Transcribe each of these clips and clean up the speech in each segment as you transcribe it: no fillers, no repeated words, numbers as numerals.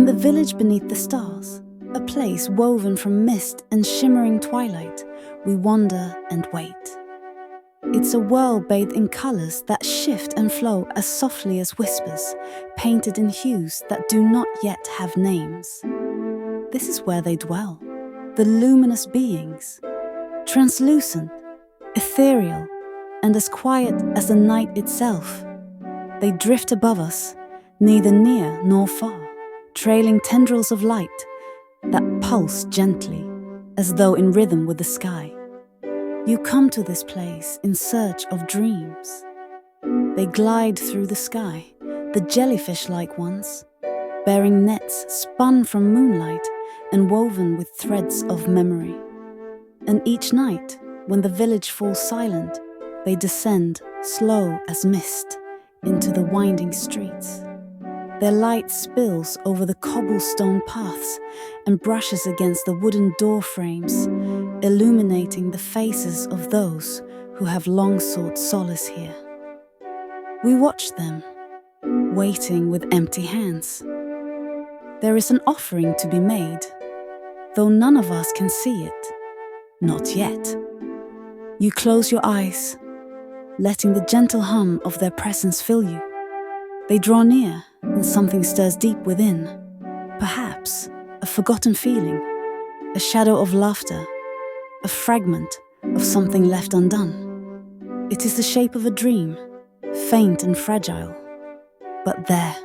In the village beneath the stars, a place woven from mist and shimmering twilight, we wander and wait. It's a world bathed in colors that shift and flow as softly as whispers, painted in hues that do not yet have names. This is where they dwell, the luminous beings, translucent, ethereal, and as quiet as the night itself. They drift above us, neither near nor far, trailing tendrils of light that pulse gently, as though in rhythm with the sky. You come to this place in search of dreams. They glide through the sky, the jellyfish-like ones, bearing nets spun from moonlight and woven with threads of memory. And each night, when the village falls silent, they descend, slow as mist, into the winding streets. Their light spills over the cobblestone paths and brushes against the wooden door frames, illuminating the faces of those who have long sought solace here. We watch them, waiting with empty hands. There is an offering to be made, though none of us can see it. Not yet. You close your eyes, letting the gentle hum of their presence fill you. They draw near, and something stirs deep within. Perhaps a forgotten feeling, a shadow of laughter, a fragment of something left undone. It is the shape of a dream, faint and fragile, but there,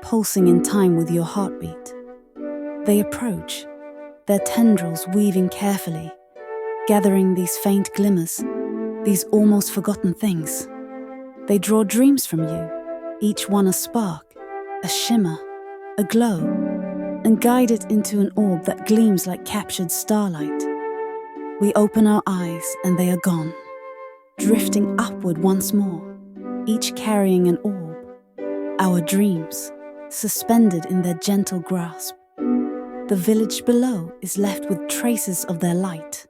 pulsing in time with your heartbeat. They approach, their tendrils weaving carefully, gathering these faint glimmers, these almost forgotten things. They draw dreams from you, each one a spark, a shimmer, a glow, and guide it into an orb that gleams like captured starlight. We open our eyes and they are gone, drifting upward once more, each carrying an orb, our dreams, suspended in their gentle grasp. The village below is left with traces of their light,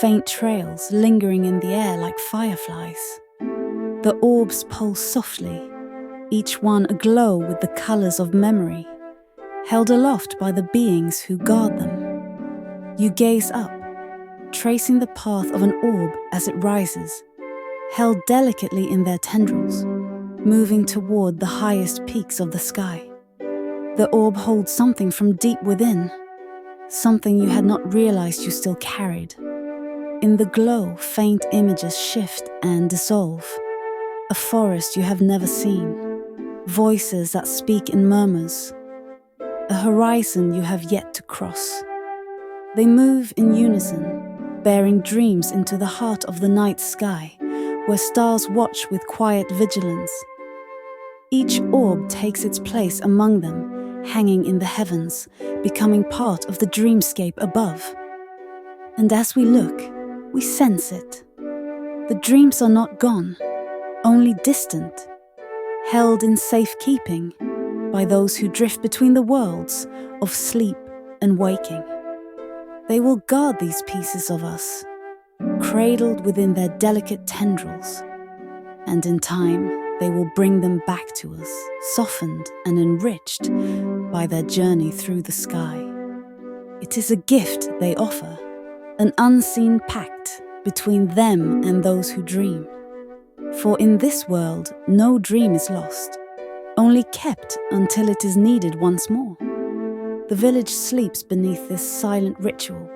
faint trails lingering in the air like fireflies. The orbs pulse softly, each one aglow with the colors of memory, held aloft by the beings who guard them. You gaze up, tracing the path of an orb as it rises, held delicately in their tendrils, moving toward the highest peaks of the sky. The orb holds something from deep within, something you had not realized you still carried. In the glow, faint images shift and dissolve. A forest you have never seen, voices that speak in murmurs, a horizon you have yet to cross. They move in unison, bearing dreams into the heart of the night sky, where stars watch with quiet vigilance. Each orb takes its place among them, hanging in the heavens, becoming part of the dreamscape above. And as we look, we sense it. The dreams are not gone, only distant, held in safekeeping by those who drift between the worlds of sleep and waking. They will guard these pieces of us, cradled within their delicate tendrils, and in time they will bring them back to us, softened and enriched by their journey through the sky. It is a gift they offer, an unseen pact between them and those who dream. For in this world, no dream is lost, only kept until it is needed once more. The village sleeps beneath this silent ritual,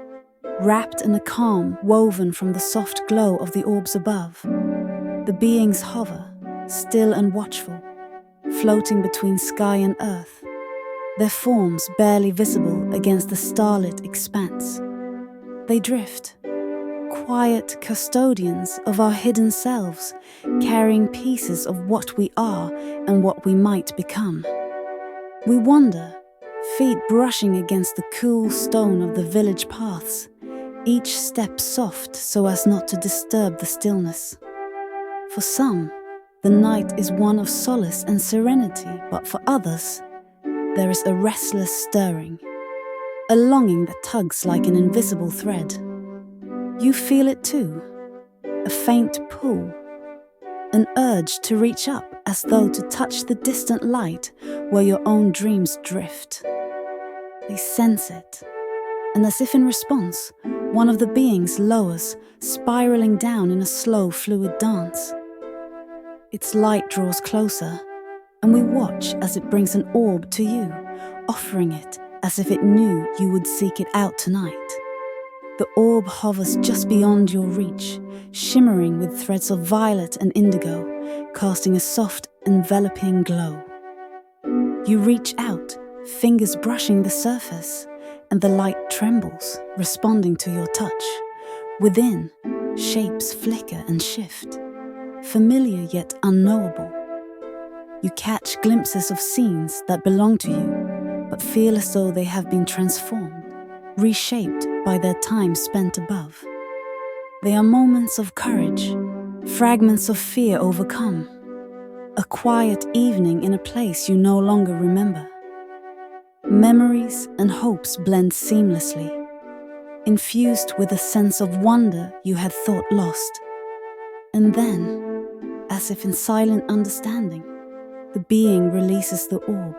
wrapped in a calm woven from the soft glow of the orbs above. The beings hover, still and watchful, floating between sky and earth, their forms barely visible against the starlit expanse. They drift, quiet custodians of our hidden selves, carrying pieces of what we are and what we might become. We wander, feet brushing against the cool stone of the village paths, each step soft so as not to disturb the stillness. For some, the night is one of solace and serenity, but for others, there is a restless stirring, a longing that tugs like an invisible thread. You feel it too, a faint pull, an urge to reach up as though to touch the distant light where your own dreams drift. They sense it, and as if in response, one of the beings lowers, spiraling down in a slow, fluid dance. Its light draws closer, and we watch as it brings an orb to you, offering it as if it knew you would seek it out tonight. The orb hovers just beyond your reach, shimmering with threads of violet and indigo, casting a soft, enveloping glow. You reach out, fingers brushing the surface, and the light trembles, responding to your touch. Within, shapes flicker and shift, familiar yet unknowable. You catch glimpses of scenes that belong to you, but feel as though they have been transformed, reshaped by their time spent above. They are moments of courage, fragments of fear overcome, a quiet evening in a place you no longer remember. Memories and hopes blend seamlessly, infused with a sense of wonder you had thought lost. And then, as if in silent understanding, the being releases the orb,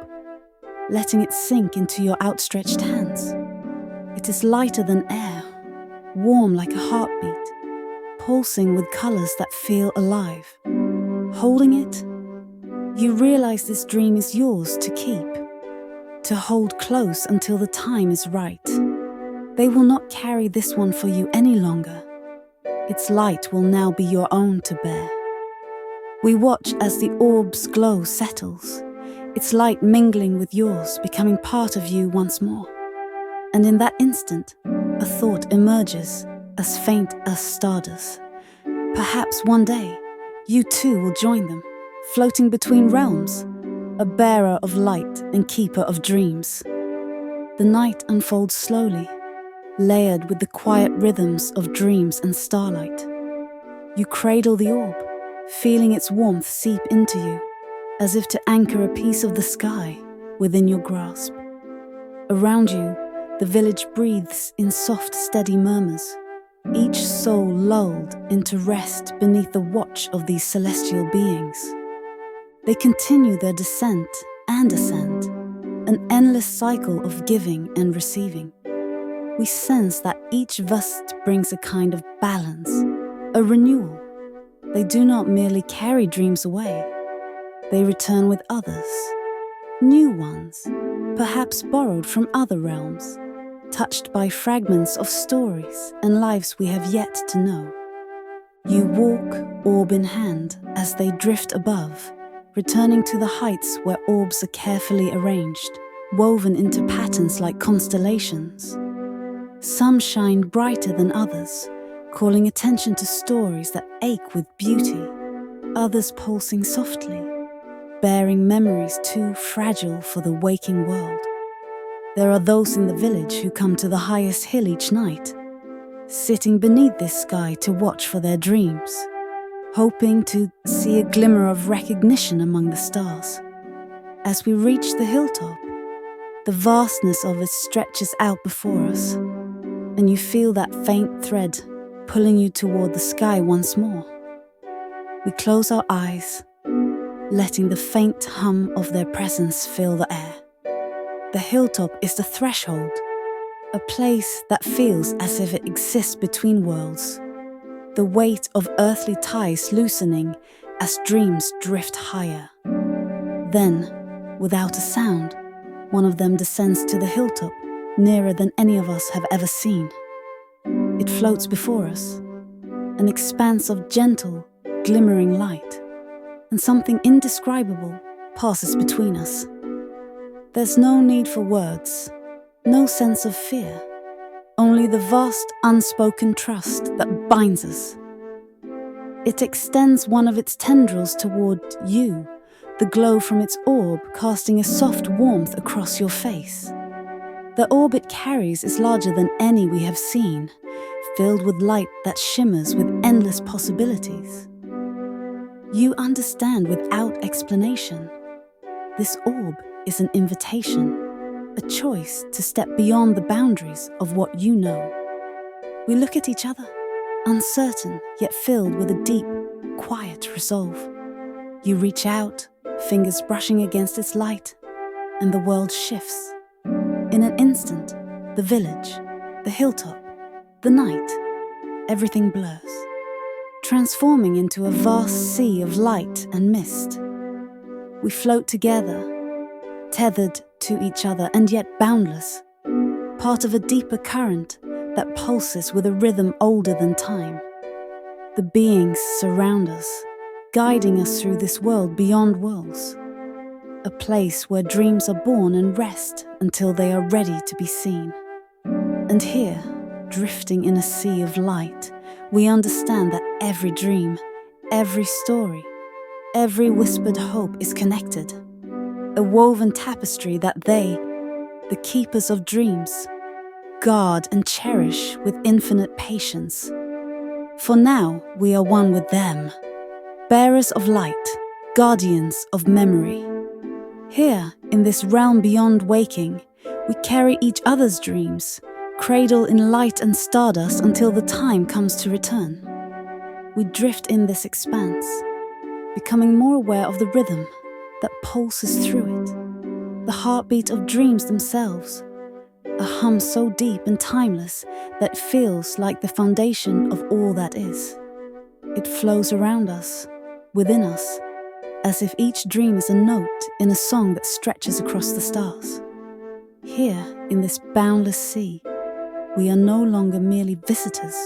letting it sink into your outstretched hands. It is lighter than air, warm like a heartbeat, pulsing with colors that feel alive. Holding it, you realize this dream is yours to keep, to hold close until the time is right. They will not carry this one for you any longer. Its light will now be your own to bear. We watch as the orb's glow settles, its light mingling with yours, becoming part of you once more. And in that instant, a thought emerges, as faint as stardust. Perhaps one day, you too will join them, floating between realms, a bearer of light and keeper of dreams. The night unfolds slowly, layered with the quiet rhythms of dreams and starlight. You cradle the orb, feeling its warmth seep into you, as if to anchor a piece of the sky within your grasp. Around you, the village breathes in soft, steady murmurs, each soul lulled into rest beneath the watch of these celestial beings. They continue their descent and ascent, an endless cycle of giving and receiving. We sense that each vust brings a kind of balance, a renewal. They do not merely carry dreams away, they return with others, new ones, perhaps borrowed from other realms, touched by fragments of stories and lives we have yet to know. You walk, orb in hand, as they drift above, returning to the heights where orbs are carefully arranged, woven into patterns like constellations. Some shine brighter than others, calling attention to stories that ache with beauty, others pulsing softly, bearing memories too fragile for the waking world. There are those in the village who come to the highest hill each night, sitting beneath this sky to watch for their dreams, hoping to see a glimmer of recognition among the stars. As we reach the hilltop, the vastness of it stretches out before us, and you feel that faint thread pulling you toward the sky once more. We close our eyes, letting the faint hum of their presence fill the air. The hilltop is the threshold, a place that feels as if it exists between worlds, the weight of earthly ties loosening as dreams drift higher. Then, without a sound, one of them descends to the hilltop, nearer than any of us have ever seen. It floats before us, an expanse of gentle, glimmering light, and something indescribable passes between us. There's no need for words, no sense of fear, only the vast unspoken trust that binds us. It extends one of its tendrils toward you, the glow from its orb casting a soft warmth across your face. The orb it carries is larger than any we have seen, filled with light that shimmers with endless possibilities. You understand without explanation. This orb is an invitation, a choice to step beyond the boundaries of what you know. We look at each other, uncertain yet filled with a deep, quiet resolve. You reach out, fingers brushing against its light, and the world shifts. In an instant, the village, the hilltop, the night, everything blurs, transforming into a vast sea of light and mist. We float together, tethered to each other and yet boundless, part of a deeper current that pulses with a rhythm older than time. The beings surround us, guiding us through this world beyond worlds, a place where dreams are born and rest until they are ready to be seen. And here, drifting in a sea of light, we understand that every dream, every story, every whispered hope is connected, a woven tapestry that they, the keepers of dreams, guard and cherish with infinite patience. For now, we are one with them, bearers of light, guardians of memory. Here, in this realm beyond waking, we carry each other's dreams, cradle in light and stardust until the time comes to return. We drift in this expanse, becoming more aware of the rhythm that pulses through it, the heartbeat of dreams themselves, a hum so deep and timeless that feels like the foundation of all that is. It flows around us, within us, as if each dream is a note in a song that stretches across the stars. Here, in this boundless sea, we are no longer merely visitors.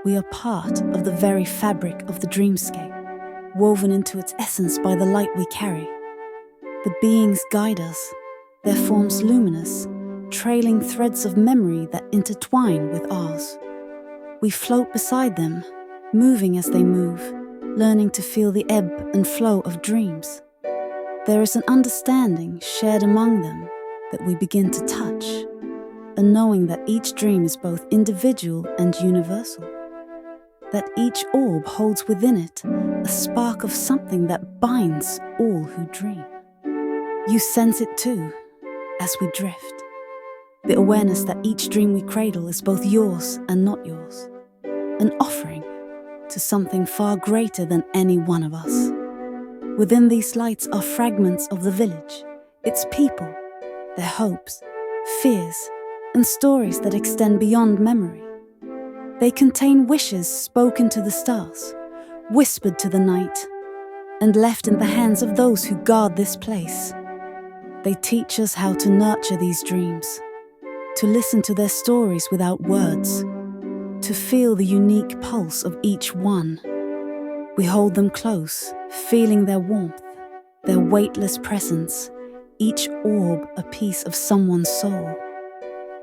We are part of the very fabric of the dreamscape, woven into its essence by the light we carry. The beings guide us, their forms luminous, trailing threads of memory that intertwine with ours. We float beside them, moving as they move, learning to feel the ebb and flow of dreams. There is an understanding shared among them that we begin to touch, a knowing that each dream is both individual and universal, that each orb holds within it a spark of something that binds all who dream. You sense it too, as we drift, the awareness that each dream we cradle is both yours and not yours, an offering to something far greater than any one of us. Within these lights are fragments of the village, its people, their hopes, fears, and stories that extend beyond memory. They contain wishes spoken to the stars, whispered to the night, and left in the hands of those who guard this place. They teach us how to nurture these dreams, to listen to their stories without words, to feel the unique pulse of each one. We hold them close, feeling their warmth, their weightless presence, each orb a piece of someone's soul.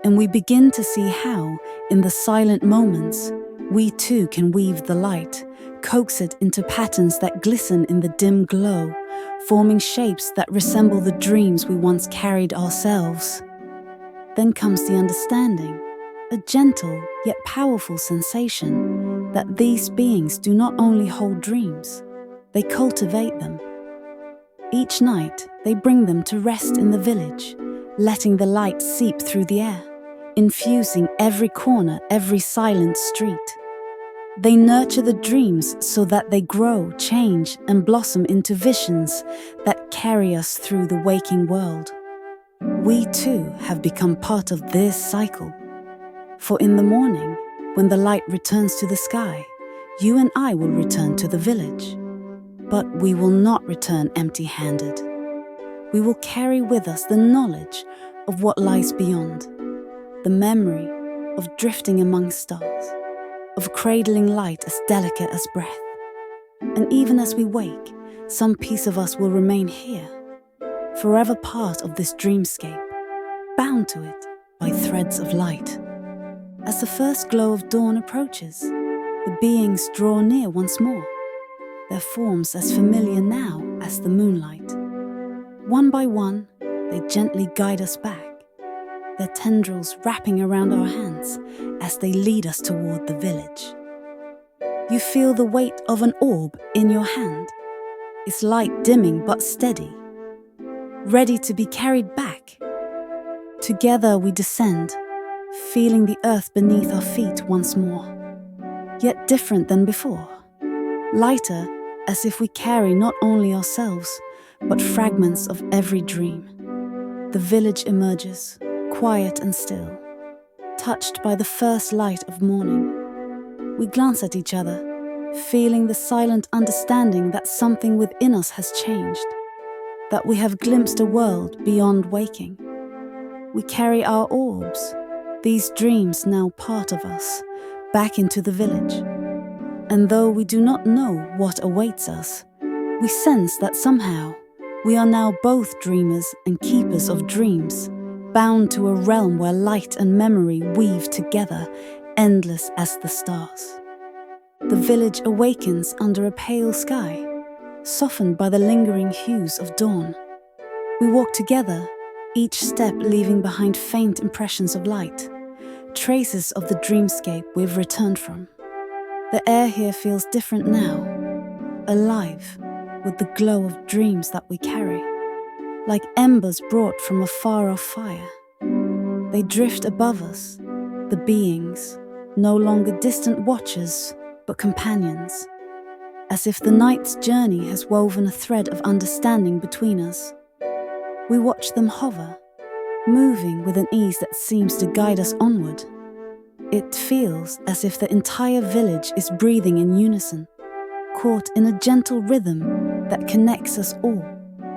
And we begin to see how, in the silent moments, we too can weave the light, coax it into patterns that glisten in the dim glow, forming shapes that resemble the dreams we once carried ourselves. Then comes the understanding, a gentle yet powerful sensation that these beings do not only hold dreams, they cultivate them. Each night, they bring them to rest in the village, letting the light seep through the air, infusing every corner, every silent street. They nurture the dreams so that they grow, change, and blossom into visions that carry us through the waking world. We too have become part of this cycle. For in the morning, when the light returns to the sky, you and I will return to the village. But we will not return empty-handed. We will carry with us the knowledge of what lies beyond, the memory of drifting among stars, of cradling light as delicate as breath. And even as we wake, some piece of us will remain here, forever part of this dreamscape, bound to it by threads of light. As the first glow of dawn approaches, the beings draw near once more, their forms as familiar now as the moonlight. One by one, they gently guide us back, their tendrils wrapping around our hands as they lead us toward the village. You feel the weight of an orb in your hand, its light dimming but steady, ready to be carried back. Together we descend, feeling the earth beneath our feet once more, yet different than before, lighter as if we carry not only ourselves, but fragments of every dream. The village emerges, quiet and still, touched by the first light of morning. We glance at each other, feeling the silent understanding that something within us has changed, that we have glimpsed a world beyond waking. We carry our orbs, these dreams now part of us, back into the village. And though we do not know what awaits us, we sense that somehow we are now both dreamers and keepers of dreams, bound to a realm where light and memory weave together, endless as the stars. The village awakens under a pale sky, softened by the lingering hues of dawn. We walk together, each step leaving behind faint impressions of light, traces of the dreamscape we've returned from. The air here feels different now, alive with the glow of dreams that we carry, like embers brought from a far-off fire. They drift above us, the beings, no longer distant watchers, but companions, as if the night's journey has woven a thread of understanding between us. We watch them hover, moving with an ease that seems to guide us onward. It feels as if the entire village is breathing in unison, caught in a gentle rhythm that connects us all,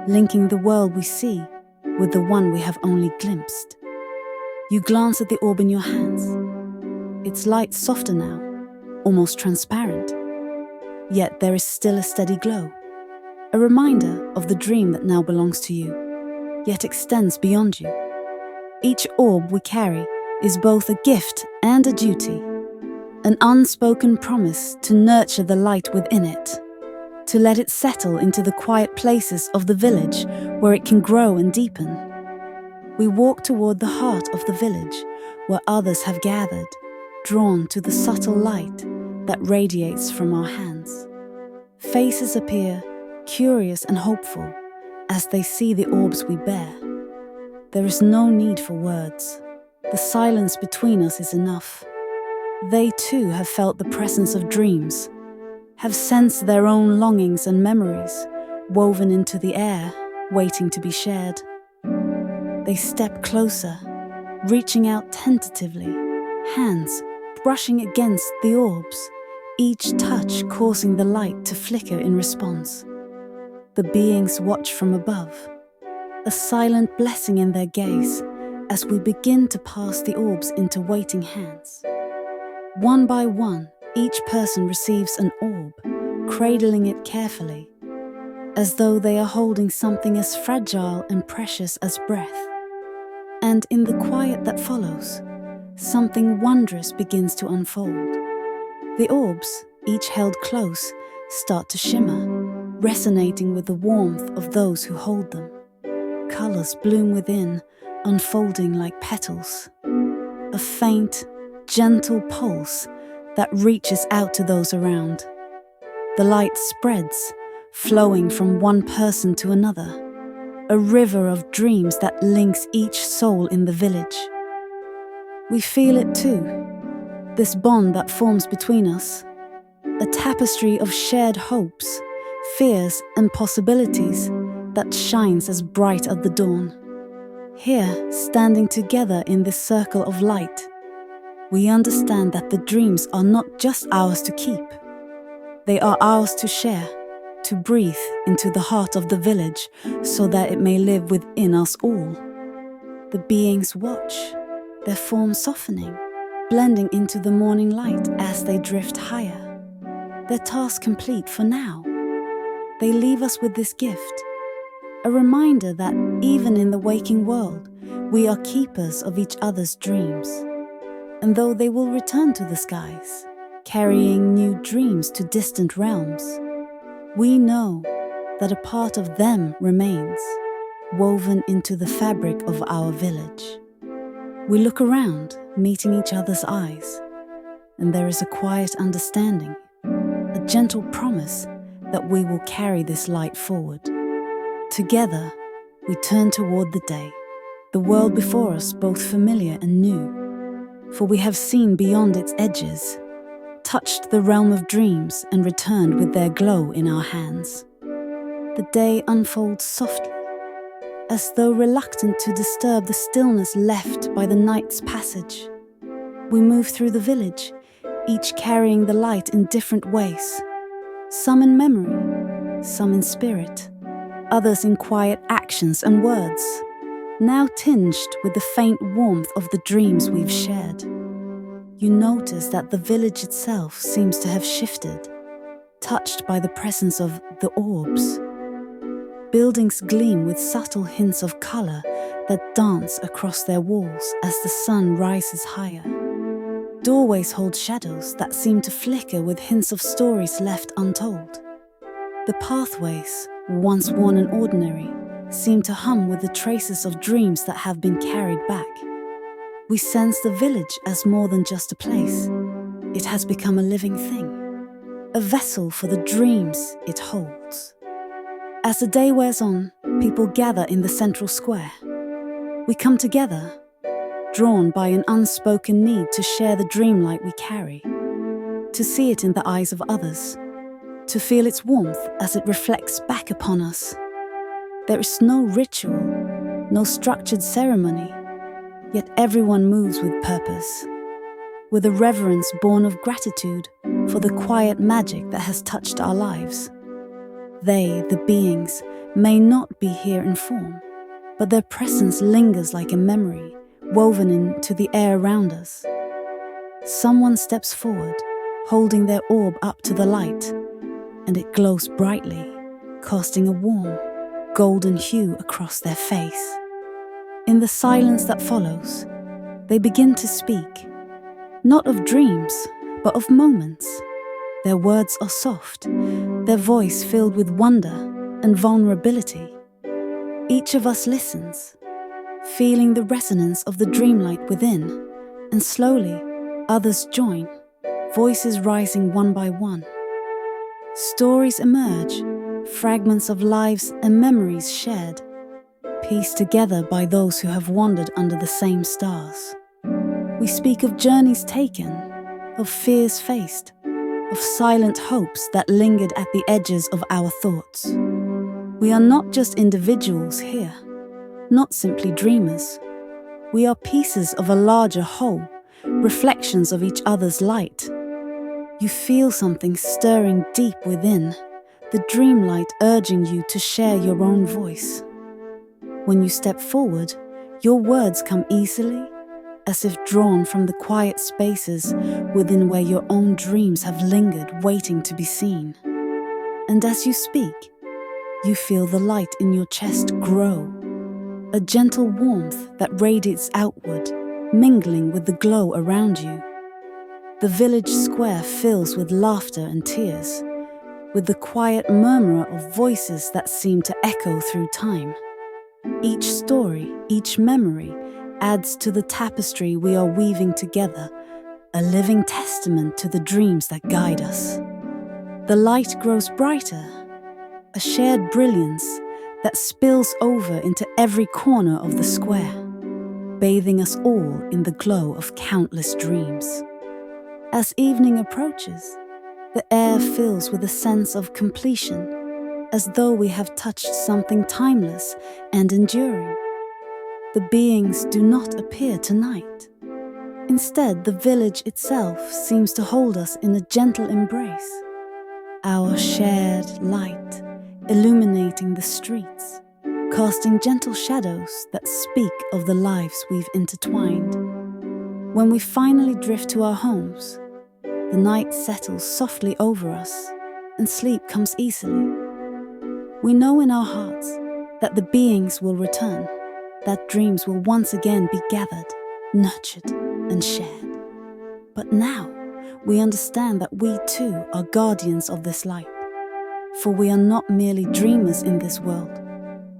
linking the world we see with the one we have only glimpsed. You glance at the orb in your hands. Its light softer now, almost transparent. Yet there is still a steady glow, a reminder of the dream that now belongs to you, yet extends beyond you. Each orb we carry is both a gift and a duty, an unspoken promise to nurture the light within it, to let it settle into the quiet places of the village where it can grow and deepen. We walk toward the heart of the village, where others have gathered, drawn to the subtle light that radiates from our hands. Faces appear, curious and hopeful, as they see the orbs we bear. There is no need for words. The silence between us is enough. They too have felt the presence of dreams, have sensed their own longings and memories, woven into the air, waiting to be shared. They step closer, reaching out tentatively, hands brushing against the orbs, each touch causing the light to flicker in response. The beings watch from above, a silent blessing in their gaze as we begin to pass the orbs into waiting hands. One by one, each person receives an orb, cradling it carefully, as though they are holding something as fragile and precious as breath. And in the quiet that follows, something wondrous begins to unfold. The orbs, each held close, start to shimmer, resonating with the warmth of those who hold them. Colors bloom within, unfolding like petals. A faint, gentle pulse that reaches out to those around. The light spreads, flowing from one person to another, a river of dreams that links each soul in the village. We feel it too, this bond that forms between us, a tapestry of shared hopes, fears and possibilities that shines as bright as the dawn. Here, standing together in this circle of light, we understand that the dreams are not just ours to keep. They are ours to share, to breathe into the heart of the village so that it may live within us all. The beings watch, their forms softening, blending into the morning light as they drift higher. Their task complete for now. They leave us with this gift, a reminder that even in the waking world, we are keepers of each other's dreams. And though they will return to the skies, carrying new dreams to distant realms, we know that a part of them remains, woven into the fabric of our village. We look around, meeting each other's eyes, and there is a quiet understanding, a gentle promise that we will carry this light forward. Together, we turn toward the day, the world before us both familiar and new, for we have seen beyond its edges, touched the realm of dreams and returned with their glow in our hands. The day unfolds softly, as though reluctant to disturb the stillness left by the night's passage. We move through the village, each carrying the light in different ways. Some in memory, some in spirit, others in quiet actions and words, now tinged with the faint warmth of the dreams we've shared. You notice that the village itself seems to have shifted, touched by the presence of the orbs. Buildings gleam with subtle hints of color that dance across their walls as the sun rises higher. Doorways hold shadows that seem to flicker with hints of stories left untold. The pathways, once worn and ordinary, seem to hum with the traces of dreams that have been carried back. We sense the village as more than just a place. It has become a living thing, a vessel for the dreams it holds. As the day wears on, people gather in the central square. We come together, drawn by an unspoken need to share the dreamlight we carry, to see it in the eyes of others, to feel its warmth as it reflects back upon us. There is no ritual, no structured ceremony, yet everyone moves with purpose, with a reverence born of gratitude for the quiet magic that has touched our lives. They, the beings, may not be here in form, but their presence lingers like a memory, woven into the air around us. Someone steps forward, holding their orb up to the light, and it glows brightly, casting a warm, golden hue across their face. In the silence that follows, they begin to speak, not of dreams, but of moments. Their words are soft, their voice filled with wonder and vulnerability. Each of us listens, feeling the resonance of the dreamlight within, and slowly others join, voices rising one by one. Stories emerge, fragments of lives and memories shared, pieced together by those who have wandered under the same stars. We speak of journeys taken, of fears faced, of silent hopes that lingered at the edges of our thoughts. We are not just individuals here, not simply dreamers. We are pieces of a larger whole, reflections of each other's light. You feel something stirring deep within, the dreamlight urging you to share your own voice. When you step forward, your words come easily, as if drawn from the quiet spaces within where your own dreams have lingered, waiting to be seen. And as you speak, you feel the light in your chest grow, a gentle warmth that radiates outward, mingling with the glow around you. The village square fills with laughter and tears, with the quiet murmur of voices that seem to echo through time. Each story, each memory, adds to the tapestry we are weaving together, a living testament to the dreams that guide us. The light grows brighter, a shared brilliance that spills over into every corner of the square, bathing us all in the glow of countless dreams. As evening approaches, the air fills with a sense of completion, as though we have touched something timeless and enduring. The beings do not appear tonight. Instead, the village itself seems to hold us in a gentle embrace, our shared light illuminating the streets, casting gentle shadows that speak of the lives we've intertwined. When we finally drift to our homes, the night settles softly over us and sleep comes easily. We know in our hearts that the beings will return, that dreams will once again be gathered, nurtured, and shared. But now we understand that we too are guardians of this light. For we are not merely dreamers in this world,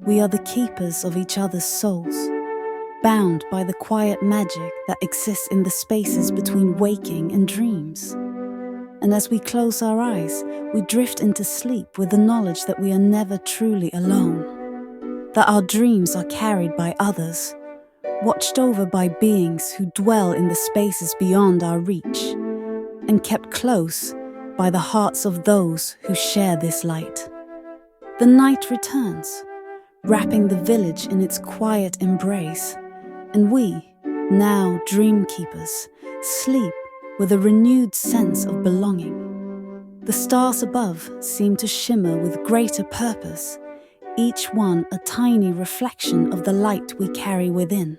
we are the keepers of each other's souls, bound by the quiet magic that exists in the spaces between waking and dreams. And as we close our eyes, we drift into sleep with the knowledge that we are never truly alone, that our dreams are carried by others, watched over by beings who dwell in the spaces beyond our reach, and kept close by the hearts of those who share this light. The night returns, wrapping the village in its quiet embrace. And we, now dream keepers, sleep with a renewed sense of belonging. The stars above seem to shimmer with greater purpose, each one a tiny reflection of the light we carry within.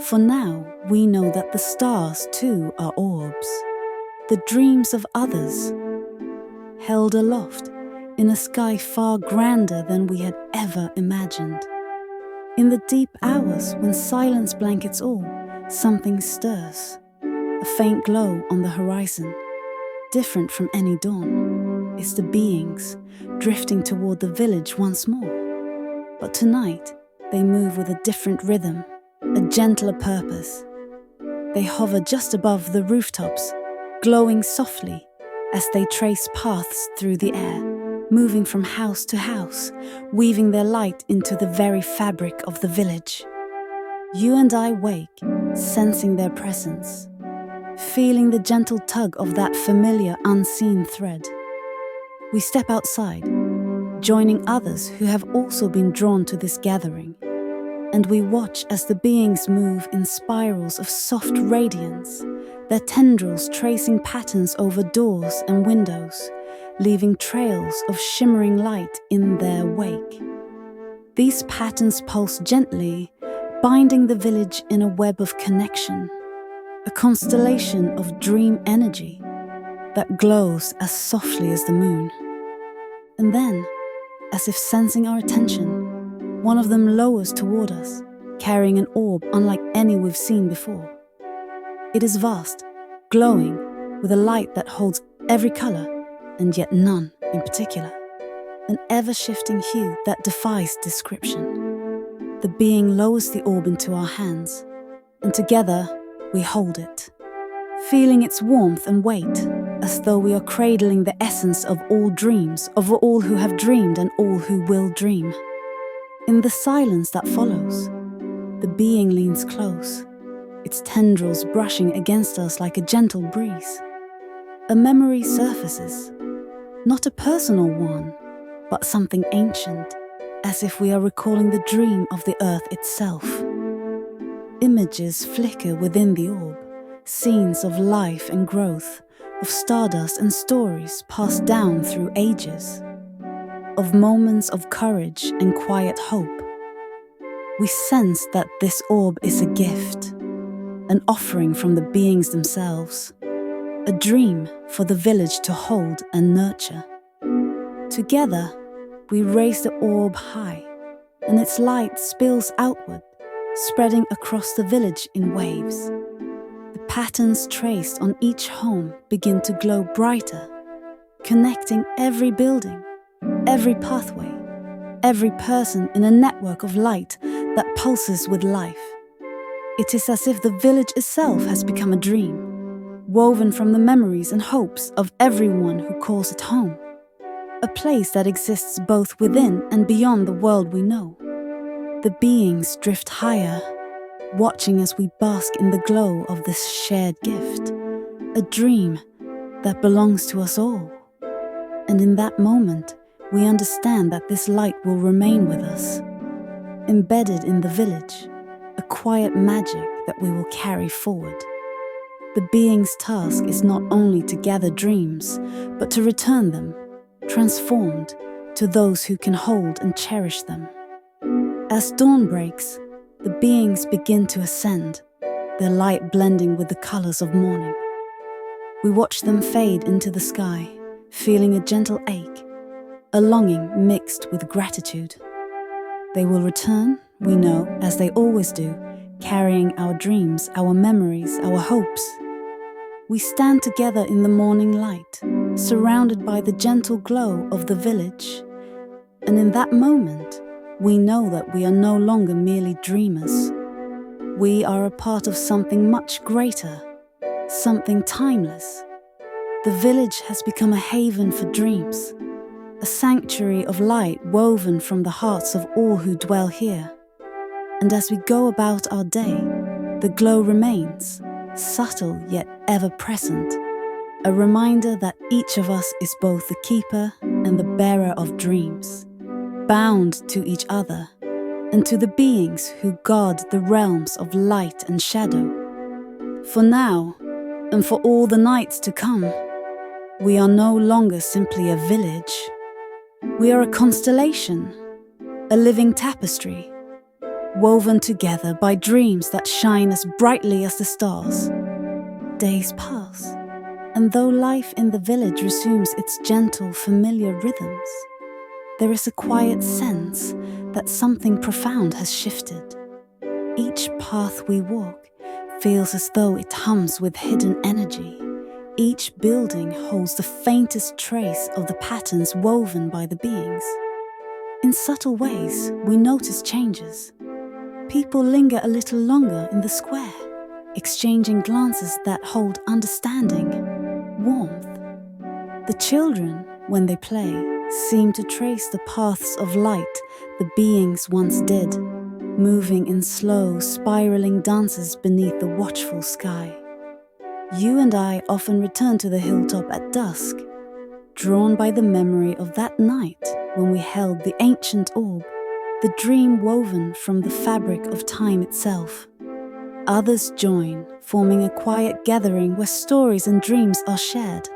For now, we know that the stars too are orbs, the dreams of others, held aloft in a sky far grander than we had ever imagined. In the deep hours when silence blankets all, something stirs, a faint glow on the horizon, different from any dawn. It's the beings drifting toward the village once more. But tonight, they move with a different rhythm, a gentler purpose. They hover just above the rooftops, glowing softly as they trace paths through the air, moving from house to house, weaving their light into the very fabric of the village. You and I wake, sensing their presence, feeling the gentle tug of that familiar unseen thread. We step outside, joining others who have also been drawn to this gathering, and we watch as the beings move in spirals of soft radiance, their tendrils tracing patterns over doors and windows, leaving trails of shimmering light in their wake. These patterns pulse gently, binding the village in a web of connection, a constellation of dream energy that glows as softly as the moon. And then, as if sensing our attention, one of them lowers toward us, carrying an orb unlike any we've seen before. It is vast, glowing, with a light that holds every color, and yet none in particular, an ever-shifting hue that defies description. The being lowers the orb into our hands, and together we hold it, feeling its warmth and weight, as though we are cradling the essence of all dreams, of all who have dreamed and all who will dream. In the silence that follows, the being leans close, its tendrils brushing against us like a gentle breeze. A memory surfaces, not a personal one, but something ancient, as if we are recalling the dream of the earth itself. Images flicker within the orb, scenes of life and growth, of stardust and stories passed down through ages, of moments of courage and quiet hope. We sense that this orb is a gift, an offering from the beings themselves, a dream for the village to hold and nurture. Together, we raise the orb high, and its light spills outward, spreading across the village in waves. The patterns traced on each home begin to glow brighter, connecting every building, every pathway, every person in a network of light that pulses with life. It is as if the village itself has become a dream, woven from the memories and hopes of everyone who calls it home, a place that exists both within and beyond the world we know. The beings drift higher, watching as we bask in the glow of this shared gift, a dream that belongs to us all. And in that moment, we understand that this light will remain with us, embedded in the village, a quiet magic that we will carry forward. The being's task is not only to gather dreams, but to return them, transformed, to those who can hold and cherish them. As dawn breaks, the beings begin to ascend, their light blending with the colors of morning. We watch them fade into the sky, feeling a gentle ache, a longing mixed with gratitude. They will return, we know, as they always do, carrying our dreams, our memories, our hopes. We stand together in the morning light, surrounded by the gentle glow of the village. And in that moment, we know that we are no longer merely dreamers. We are a part of something much greater, something timeless. The village has become a haven for dreams, a sanctuary of light woven from the hearts of all who dwell here. And as we go about our day, the glow remains, subtle yet ever present, a reminder that each of us is both the keeper and the bearer of dreams, bound to each other, and to the beings who guard the realms of light and shadow. For now, and for all the nights to come, we are no longer simply a village. We are a constellation, a living tapestry, woven together by dreams that shine as brightly as the stars. Days pass, and though life in the village resumes its gentle, familiar rhythms, there is a quiet sense that something profound has shifted. Each path we walk feels as though it hums with hidden energy. Each building holds the faintest trace of the patterns woven by the beings. In subtle ways, we notice changes. People linger a little longer in the square, exchanging glances that hold understanding, warmth. The children, when they play, seem to trace the paths of light the beings once did, moving in slow, spiraling dances beneath the watchful sky. You and I often return to the hilltop at dusk, drawn by the memory of that night when we held the ancient orb, the dream woven from the fabric of time itself. Others join, forming a quiet gathering where stories and dreams are shared.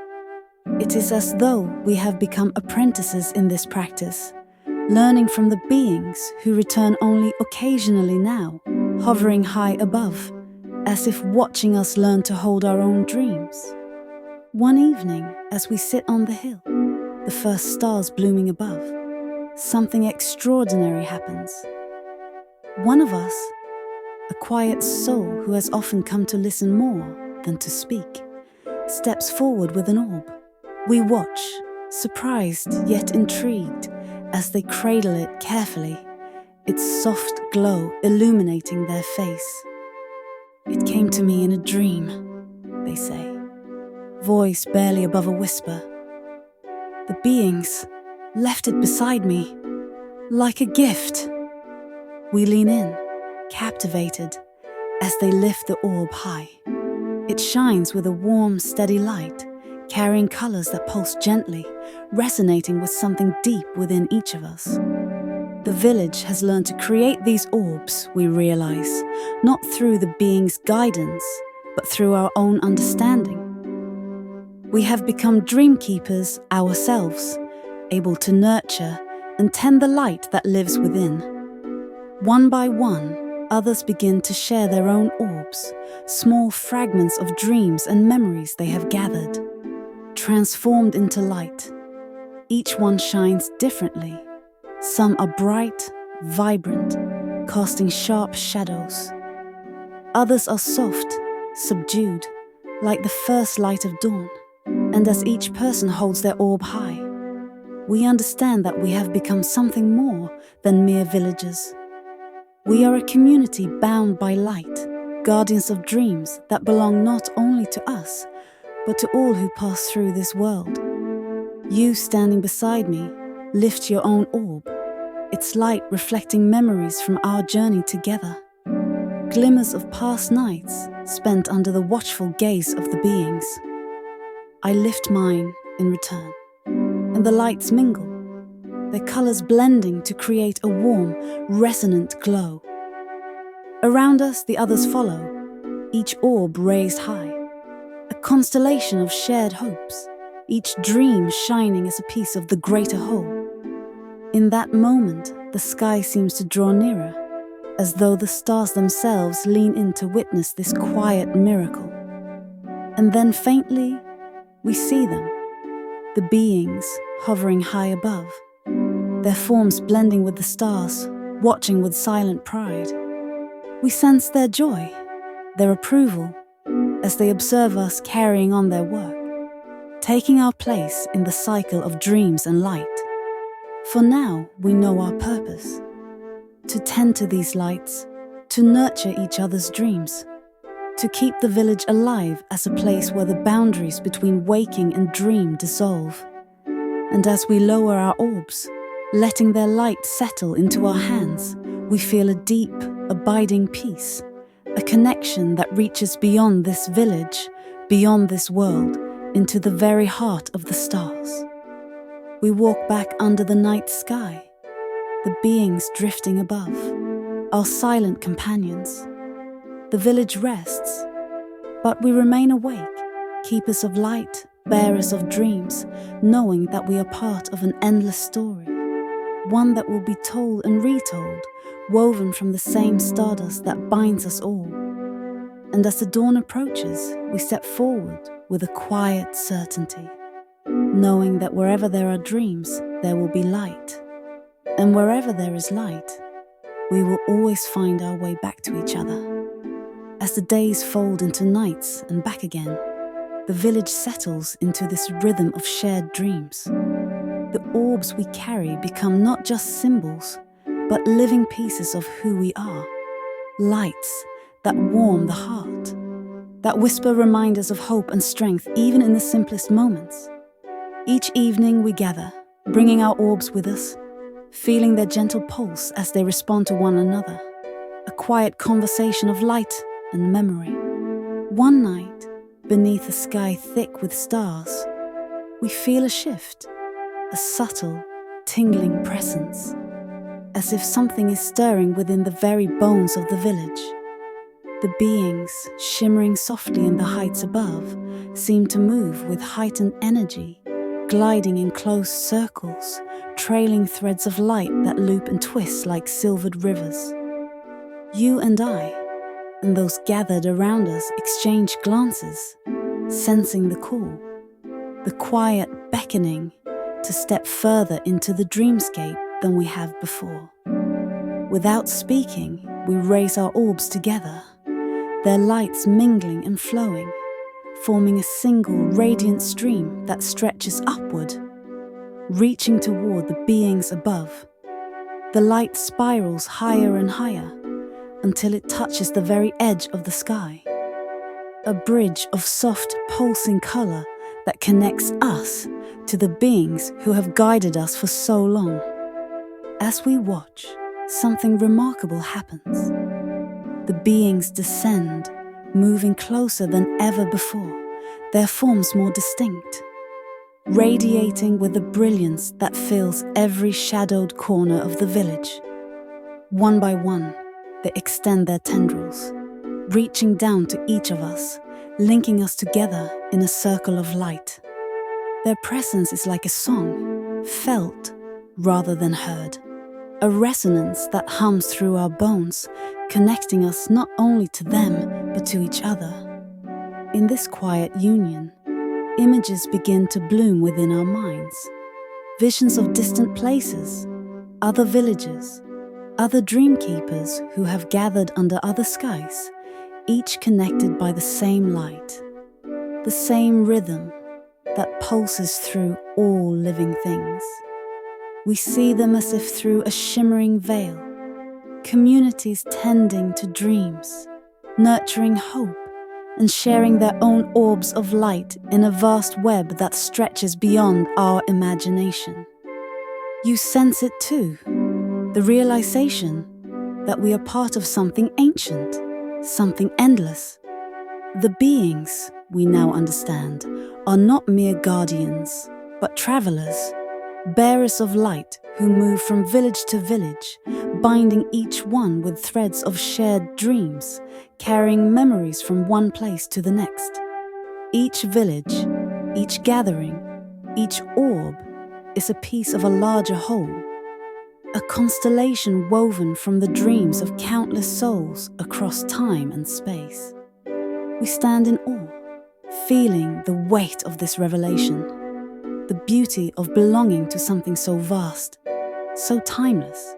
It is as though we have become apprentices in this practice, learning from the beings who return only occasionally now, hovering high above, as if watching us learn to hold our own dreams. One evening, as we sit on the hill, the first stars blooming above, something extraordinary happens. One of us, a quiet soul who has often come to listen more than to speak, steps forward with an orb. We watch, surprised yet intrigued, as they cradle it carefully, its soft glow illuminating their face. "It came to me in a dream," they say, voice barely above a whisper. "The beings left it beside me, like a gift." We lean in, captivated, as they lift the orb high. It shines with a warm, steady light, carrying colors that pulse gently, resonating with something deep within each of us. The village has learned to create these orbs, we realize, not through the being's guidance, but through our own understanding. We have become dream keepers ourselves, able to nurture and tend the light that lives within. One by one, others begin to share their own orbs, small fragments of dreams and memories they have gathered, transformed into light. Each one shines differently. Some are bright, vibrant, casting sharp shadows. Others are soft, subdued, like the first light of dawn. And as each person holds their orb high, we understand that we have become something more than mere villagers. We are a community bound by light, guardians of dreams that belong not only to us, but to all who pass through this world. You standing beside me, lift your own orb, its light reflecting memories from our journey together. Glimmers of past nights spent under the watchful gaze of the beings. I lift mine in return, and the lights mingle, their colors blending to create a warm, resonant glow. Around us, the others follow, each orb raised high, a constellation of shared hopes, each dream shining as a piece of the greater whole. In that moment, the sky seems to draw nearer, as though the stars themselves lean in to witness this quiet miracle. And then faintly, we see them, the beings hovering high above, their forms blending with the stars, watching with silent pride. We sense their joy, their approval, as they observe us carrying on their work, taking our place in the cycle of dreams and light. For now, we know our purpose: to tend to these lights, to nurture each other's dreams, to keep the village alive as a place where the boundaries between waking and dream dissolve. And as we lower our orbs, letting their light settle into our hands, we feel a deep, abiding peace, a connection that reaches beyond this village, beyond this world, into the very heart of the stars. We walk back under the night sky, the beings drifting above, our silent companions. The village rests, but we remain awake, keepers of light, bearers of dreams, knowing that we are part of an endless story, one that will be told and retold, woven from the same stardust that binds us all. And as the dawn approaches, we step forward with a quiet certainty, knowing that wherever there are dreams, there will be light. And wherever there is light, we will always find our way back to each other. As the days fold into nights and back again, the village settles into this rhythm of shared dreams. The orbs we carry become not just symbols, but living pieces of who we are. Lights that warm the heart, that whisper reminders of hope and strength even in the simplest moments. Each evening we gather, bringing our orbs with us, feeling their gentle pulse as they respond to one another. A quiet conversation of light and memory. One night, beneath a sky thick with stars, we feel a shift, a subtle, tingling presence, as if something is stirring within the very bones of the village. The beings, shimmering softly in the heights above, seem to move with heightened energy, gliding in close circles, trailing threads of light that loop and twist like silvered rivers. You and I, and those gathered around us, exchange glances, sensing the call, the quiet beckoning to step further into the dreamscape than we have before. Without speaking, we raise our orbs together, their lights mingling and flowing, forming a single radiant stream that stretches upward, reaching toward the beings above. The light spirals higher and higher until it touches the very edge of the sky, a bridge of soft, pulsing color that connects us to the beings who have guided us for so long. As we watch, something remarkable happens. The beings descend, moving closer than ever before, their forms more distinct, radiating with a brilliance that fills every shadowed corner of the village. One by one, they extend their tendrils, reaching down to each of us, linking us together in a circle of light. Their presence is like a song, felt rather than heard, a resonance that hums through our bones, connecting us not only to them, but to each other. In this quiet union, images begin to bloom within our minds. Visions of distant places, other villages, other dream keepers who have gathered under other skies, each connected by the same light, the same rhythm that pulses through all living things. We see them as if through a shimmering veil, communities tending to dreams, nurturing hope, and sharing their own orbs of light in a vast web that stretches beyond our imagination. You sense it too, the realization that we are part of something ancient, something endless. The beings, we now understand, are not mere guardians, but travelers, bearers of light who move from village to village, binding each one with threads of shared dreams, carrying memories from one place to the next. Each village, each gathering, each orb is a piece of a larger whole, a constellation woven from the dreams of countless souls across time and space. We stand in awe, feeling the weight of this revelation, the beauty of belonging to something so vast, so timeless.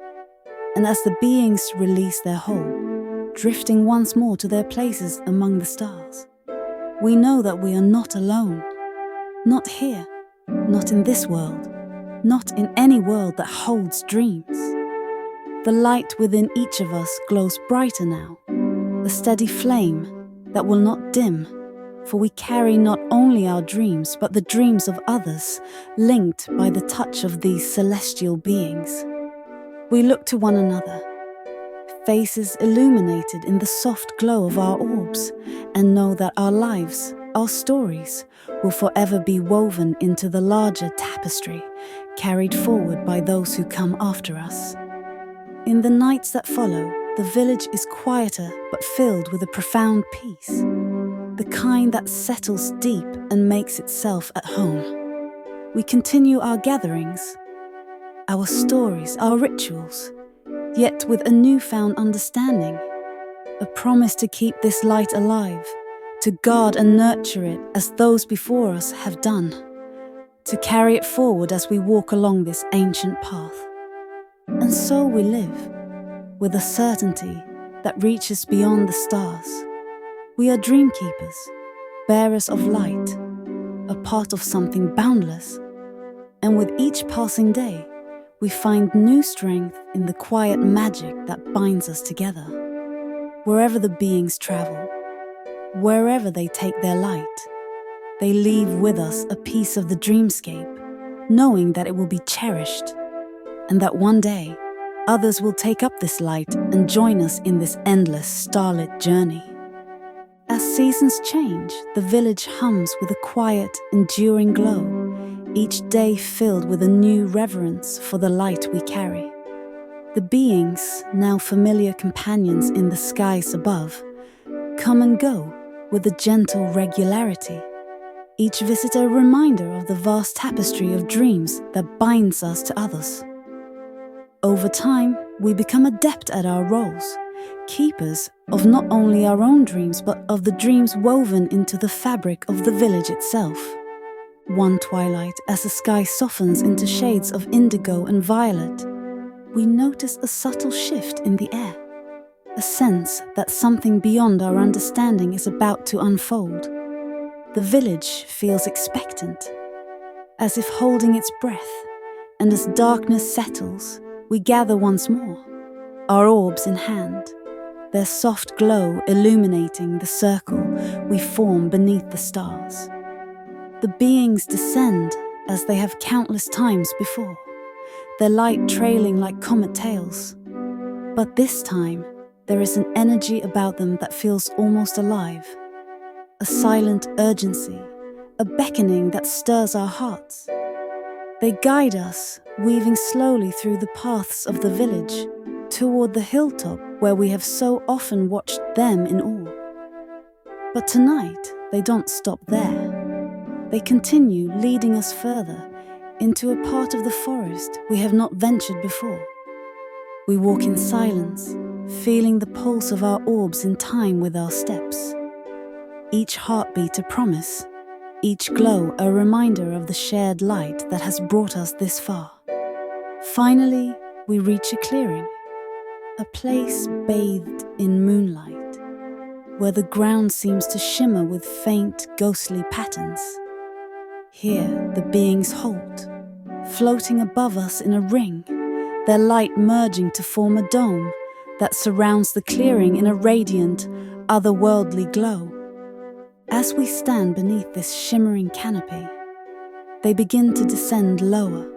And as the beings release their whole, drifting once more to their places among the stars, we know that we are not alone, not here, not in this world, not in any world that holds dreams. The light within each of us glows brighter now, a steady flame that will not dim, for we carry not only our dreams, but the dreams of others, linked by the touch of these celestial beings. We look to one another, faces illuminated in the soft glow of our orbs, and know that our lives, our stories, will forever be woven into the larger tapestry, carried forward by those who come after us. In the nights that follow, the village is quieter but filled with a profound peace, the kind that settles deep and makes itself at home. We continue our gatherings, our stories, our rituals, yet with a newfound understanding, a promise to keep this light alive, to guard and nurture it as those before us have done, to carry it forward as we walk along this ancient path. And so we live, with a certainty that reaches beyond the stars. We are dream keepers, bearers of light, a part of something boundless. And with each passing day, we find new strength in the quiet magic that binds us together. Wherever the beings travel, wherever they take their light, they leave with us a piece of the dreamscape, knowing that it will be cherished, and that one day, others will take up this light and join us in this endless starlit journey. As seasons change, the village hums with a quiet, enduring glow, each day filled with a new reverence for the light we carry. The beings, now familiar companions in the skies above, come and go with a gentle regularity, each visit a reminder of the vast tapestry of dreams that binds us to others. Over time, we become adept at our roles, keepers of not only our own dreams but of the dreams woven into the fabric of the village itself. One twilight, as the sky softens into shades of indigo and violet, we notice a subtle shift in the air, a sense that something beyond our understanding is about to unfold. The village feels expectant, as if holding its breath, and as darkness settles, we gather once more, our orbs in hand, their soft glow illuminating the circle we form beneath the stars. The beings descend as they have countless times before, their light trailing like comet tails. But this time, there is an energy about them that feels almost alive, a silent urgency, a beckoning that stirs our hearts. They guide us, weaving slowly through the paths of the village, toward the hilltop where we have so often watched them in awe. But tonight, they don't stop there. They continue leading us further into a part of the forest we have not ventured before. We walk in silence, feeling the pulse of our orbs in time with our steps. Each heartbeat a promise, each glow a reminder of the shared light that has brought us this far. Finally, we reach a clearing, a place bathed in moonlight, where the ground seems to shimmer with faint, ghostly patterns. Here, the beings halt, floating above us in a ring, their light merging to form a dome that surrounds the clearing in a radiant, otherworldly glow. As we stand beneath this shimmering canopy, they begin to descend lower,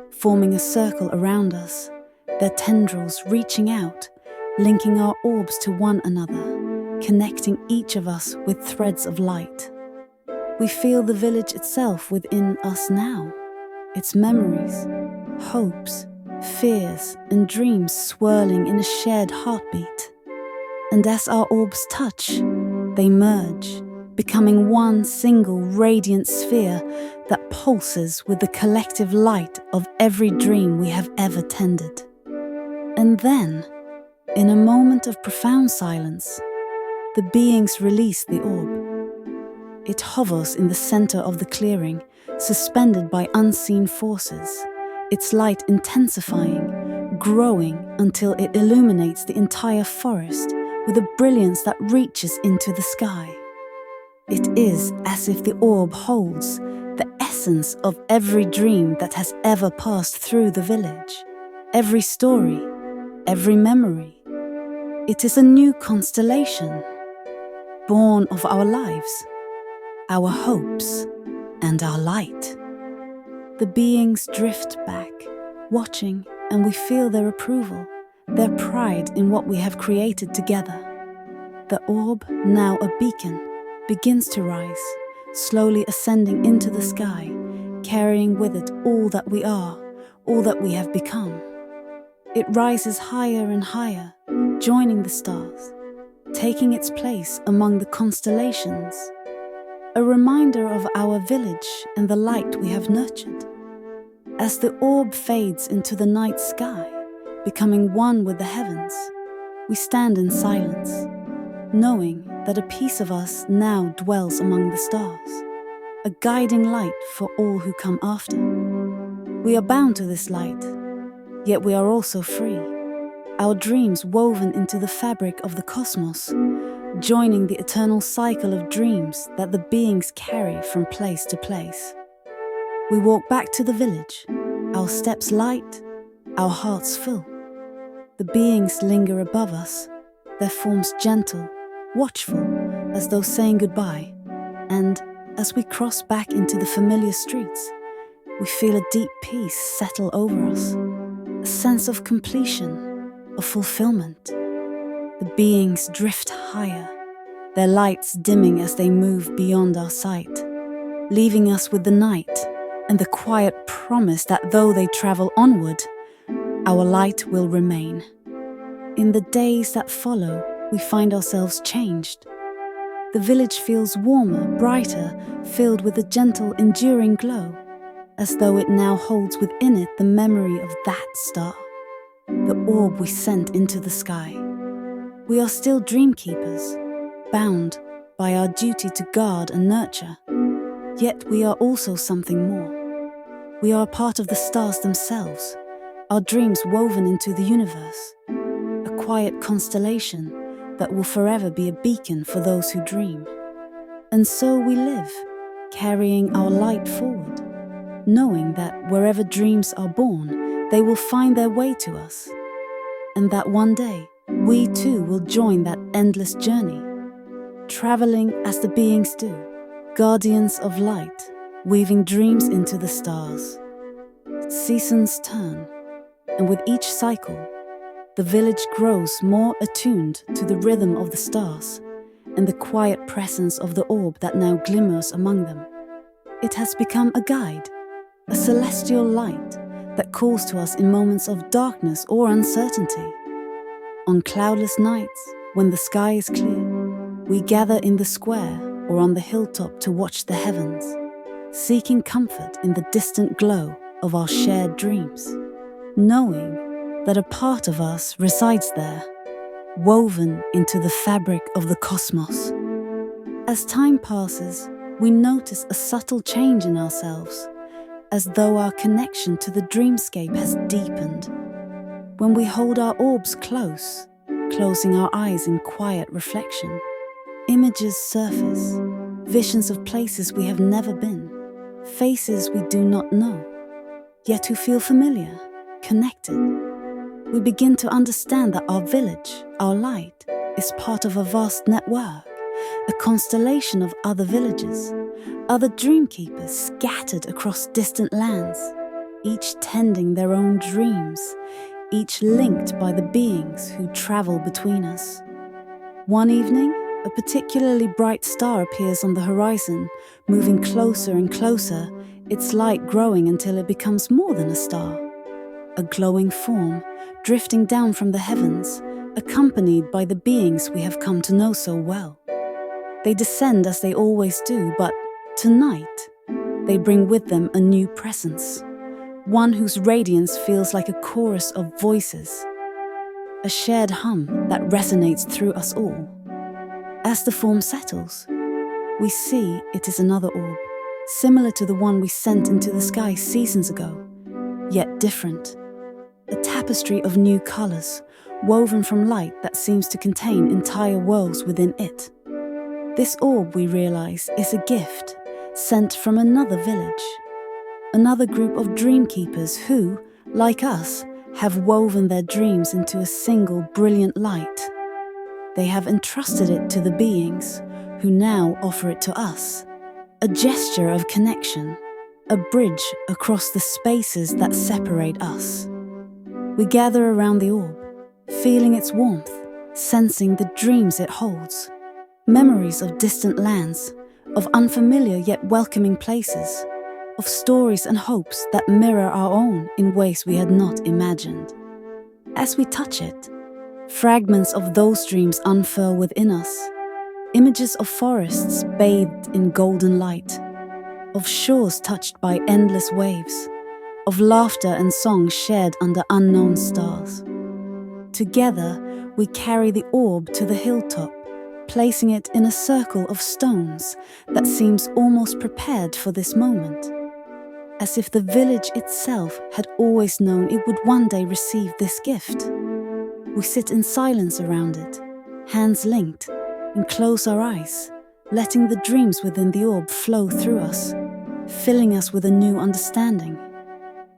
forming a circle around us, their tendrils reaching out, linking our orbs to one another, connecting each of us with threads of light. We feel the village itself within us now, its memories, hopes, fears, and dreams swirling in a shared heartbeat. And as our orbs touch, they merge, becoming one single radiant sphere that pulses with the collective light of every dream we have ever tended. And then, in a moment of profound silence, the beings release the orb. It hovers in the center of the clearing, suspended by unseen forces, its light intensifying, growing until it illuminates the entire forest with a brilliance that reaches into the sky. It is as if the orb holds the essence of every dream that has ever passed through the village, every story, every memory. It is a new constellation, born of our lives, our hopes, and our light. The beings drift back, watching, and we feel their approval, their pride in what we have created together. The orb, now a beacon, begins to rise, slowly ascending into the sky, carrying with it all that we are, all that we have become. It rises higher and higher, joining the stars, taking its place among the constellations, a reminder of our village and the light we have nurtured. As the orb fades into the night sky, becoming one with the heavens, we stand in silence, knowing that a piece of us now dwells among the stars, a guiding light for all who come after. We are bound to this light, yet we are also free, our dreams woven into the fabric of the cosmos, joining the eternal cycle of dreams that the beings carry from place to place. We walk back to the village, our steps light, our hearts full. The beings linger above us, their forms gentle, watchful, as though saying goodbye. And as we cross back into the familiar streets, we feel a deep peace settle over us, a sense of completion, of fulfillment. The beings drift higher, their lights dimming as they move beyond our sight, leaving us with the night and the quiet promise that though they travel onward, our light will remain. In the days that follow, we find ourselves changed. The village feels warmer, brighter, filled with a gentle, enduring glow, as though it now holds within it the memory of that star, the orb we sent into the sky. We are still dreamkeepers, bound by our duty to guard and nurture, yet we are also something more. We are a part of the stars themselves, our dreams woven into the universe, a quiet constellation that will forever be a beacon for those who dream. And so we live, carrying our light forward, knowing that wherever dreams are born, they will find their way to us, and that one day, we too will join that endless journey, traveling as the beings do, guardians of light, weaving dreams into the stars. Seasons turn, and with each cycle, the village grows more attuned to the rhythm of the stars and the quiet presence of the orb that now glimmers among them. It has become a guide, a celestial light that calls to us in moments of darkness or uncertainty. On cloudless nights, when the sky is clear, we gather in the square or on the hilltop to watch the heavens, seeking comfort in the distant glow of our shared dreams, knowing that a part of us resides there, woven into the fabric of the cosmos. As time passes, we notice a subtle change in ourselves, as though our connection to the dreamscape has deepened. When we hold our orbs close, closing our eyes in quiet reflection, images surface, visions of places we have never been, faces we do not know, yet who feel familiar, connected. We begin to understand that our village, our light, is part of a vast network, a constellation of other villages, other dreamkeepers scattered across distant lands, each tending their own dreams, each linked by the beings who travel between us. One evening, a particularly bright star appears on the horizon, moving closer and closer, its light growing until it becomes more than a star. A glowing form, drifting down from the heavens, accompanied by the beings we have come to know so well. They descend as they always do, but tonight, they bring with them a new presence, one whose radiance feels like a chorus of voices, a shared hum that resonates through us all. As the form settles, we see it is another orb, similar to the one we sent into the sky seasons ago, yet different. A tapestry of new colors, woven from light that seems to contain entire worlds within it. This orb, we realize, is a gift sent from another village, another group of dreamkeepers who, like us, have woven their dreams into a single brilliant light. They have entrusted it to the beings, who now offer it to us, a gesture of connection, a bridge across the spaces that separate us. We gather around the orb, feeling its warmth, sensing the dreams it holds, memories of distant lands, of unfamiliar yet welcoming places, of stories and hopes that mirror our own in ways we had not imagined. As we touch it, fragments of those dreams unfurl within us, images of forests bathed in golden light, of shores touched by endless waves, of laughter and song shared under unknown stars. Together, we carry the orb to the hilltop, placing it in a circle of stones that seems almost prepared for this moment, as if the village itself had always known it would one day receive this gift. We sit in silence around it, hands linked, and close our eyes, letting the dreams within the orb flow through us, filling us with a new understanding,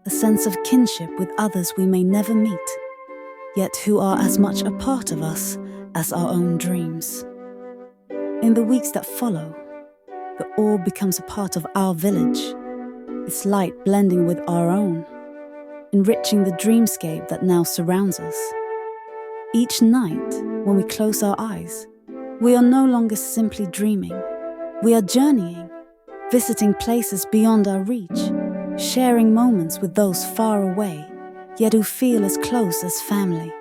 a sense of kinship with others we may never meet, yet who are as much a part of us as our own dreams. In the weeks that follow, the orb becomes a part of our village, its light blending with our own, enriching the dreamscape that now surrounds us. Each night, when we close our eyes, we are no longer simply dreaming. We are journeying, visiting places beyond our reach, sharing moments with those far away, yet who feel as close as family.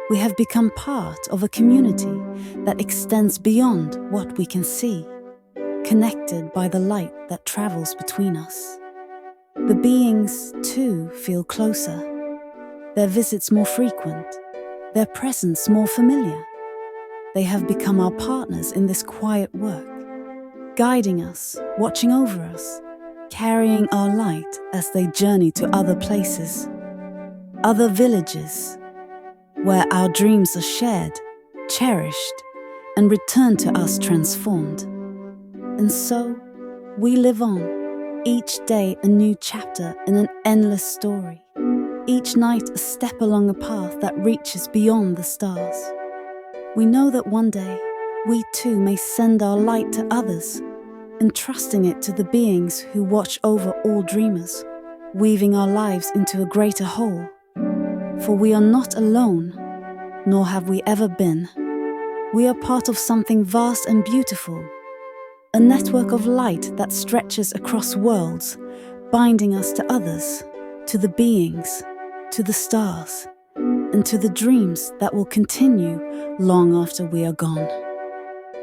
We have become part of a community that extends beyond what we can see, connected by the light that travels between us. The beings, too, feel closer, their visits more frequent, their presence more familiar. They have become our partners in this quiet work, guiding us, watching over us, carrying our light as they journey to other places, other villages, where our dreams are shared, cherished, and returned to us transformed. And so, we live on, each day a new chapter in an endless story, each night a step along a path that reaches beyond the stars. We know that one day, we too may send our light to others, entrusting it to the beings who watch over all dreamers, weaving our lives into a greater whole. For we are not alone, nor have we ever been. We are part of something vast and beautiful, a network of light that stretches across worlds, binding us to others, to the beings, to the stars, and to the dreams that will continue long after we are gone.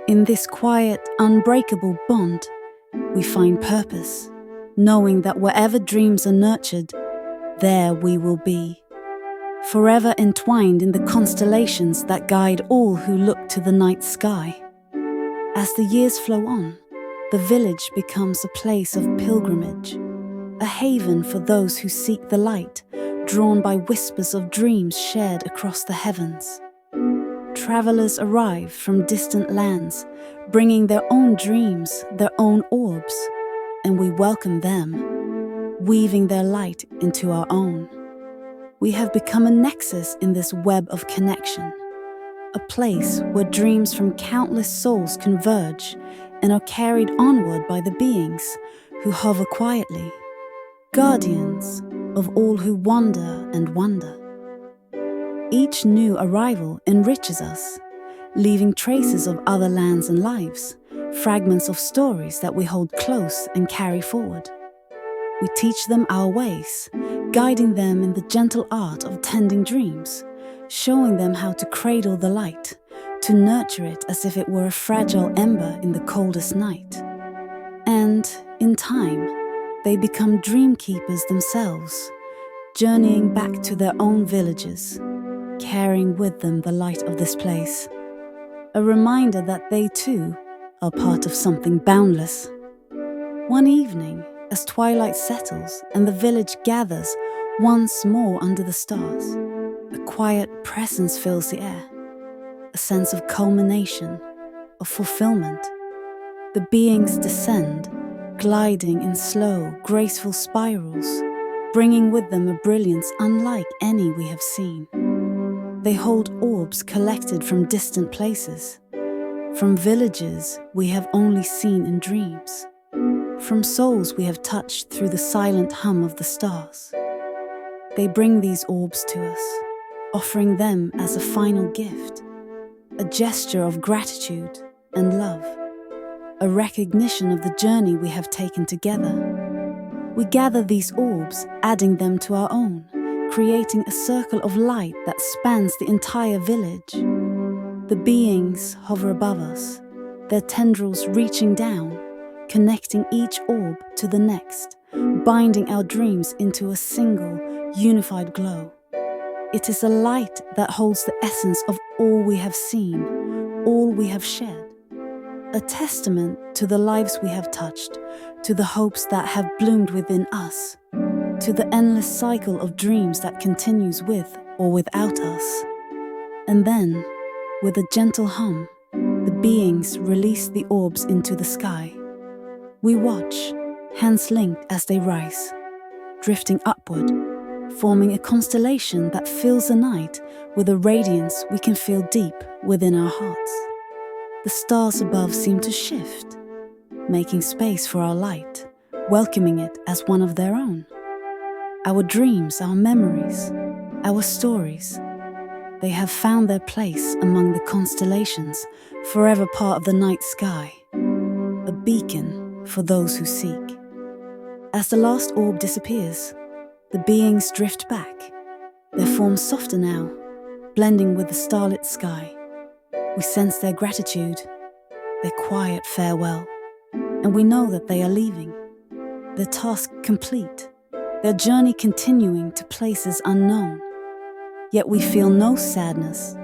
In this quiet, unbreakable bond, we find purpose, knowing that wherever dreams are nurtured, there we will be, forever entwined in the constellations that guide all who look to the night sky. As the years flow on, the village becomes a place of pilgrimage, a haven for those who seek the light, drawn by whispers of dreams shared across the heavens. Travelers arrive from distant lands, bringing their own dreams, their own orbs, and we welcome them, weaving their light into our own. We have become a nexus in this web of connection, a place where dreams from countless souls converge and are carried onward by the beings who hover quietly, guardians of all who wander and wonder. Each new arrival enriches us, leaving traces of other lands and lives, fragments of stories that we hold close and carry forward. We teach them our ways, guiding them in the gentle art of tending dreams, showing them how to cradle the light, to nurture it as if it were a fragile ember in the coldest night. And, in time, they become dream keepers themselves, journeying back to their own villages, carrying with them the light of this place, a reminder that they too are part of something boundless. One evening, as twilight settles and the village gathers once more under the stars, a quiet presence fills the air, a sense of culmination, of fulfillment. The beings descend, gliding in slow, graceful spirals, bringing with them a brilliance unlike any we have seen. They hold orbs collected from distant places, from villages we have only seen in dreams, from souls we have touched through the silent hum of the stars. They bring these orbs to us, offering them as a final gift, a gesture of gratitude and love, a recognition of the journey we have taken together. We gather these orbs, adding them to our own, creating a circle of light that spans the entire village. The beings hover above us, their tendrils reaching down, connecting each orb to the next, binding our dreams into a single, unified glow. It is a light that holds the essence of all we have seen, all we have shared. A testament to the lives we have touched, to the hopes that have bloomed within us, to the endless cycle of dreams that continues with or without us. And then, with a gentle hum, the beings release the orbs into the sky. We watch, hands linked as they rise, drifting upward, forming a constellation that fills the night with a radiance we can feel deep within our hearts. The stars above seem to shift, making space for our light, welcoming it as one of their own. Our dreams, our memories, our stories, they have found their place among the constellations, forever part of the night sky, a beacon for those who seek. As the last orb disappears, the beings drift back, their forms softer now, blending with the starlit sky. We sense their gratitude, their quiet farewell, and we know that they are leaving, their task complete, their journey continuing to places unknown. Yet we feel no sadness,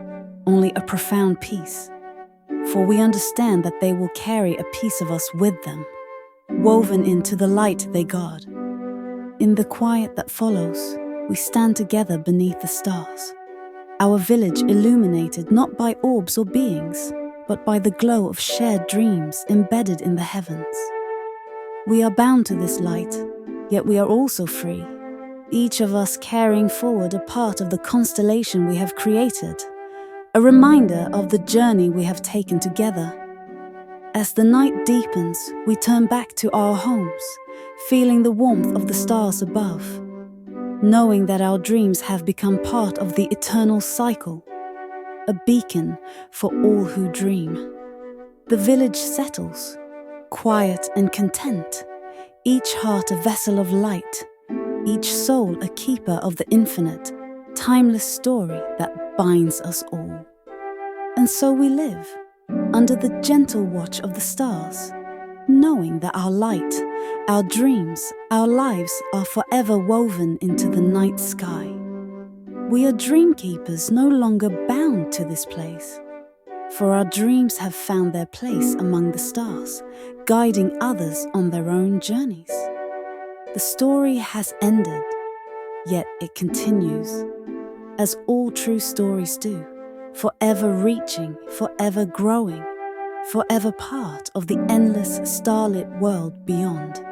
only a profound peace, for we understand that they will carry a piece of us with them, woven into the light they guard. In the quiet that follows, we stand together beneath the stars, our village illuminated not by orbs or beings, but by the glow of shared dreams embedded in the heavens. We are bound to this light, yet we are also free, each of us carrying forward a part of the constellation we have created, a reminder of the journey we have taken together. As the night deepens, we turn back to our homes, feeling the warmth of the stars above, knowing that our dreams have become part of the eternal cycle, a beacon for all who dream. The village settles, quiet and content, each heart a vessel of light, each soul a keeper of the infinite, timeless story that binds us all. And so we live, under the gentle watch of the stars, knowing that our light, our dreams, our lives are forever woven into the night sky. We are dream keepers, no longer bound to this place, for our dreams have found their place among the stars, guiding others on their own journeys. The story has ended, yet it continues, as all true stories do, forever reaching, forever growing, forever part of the endless starlit world beyond.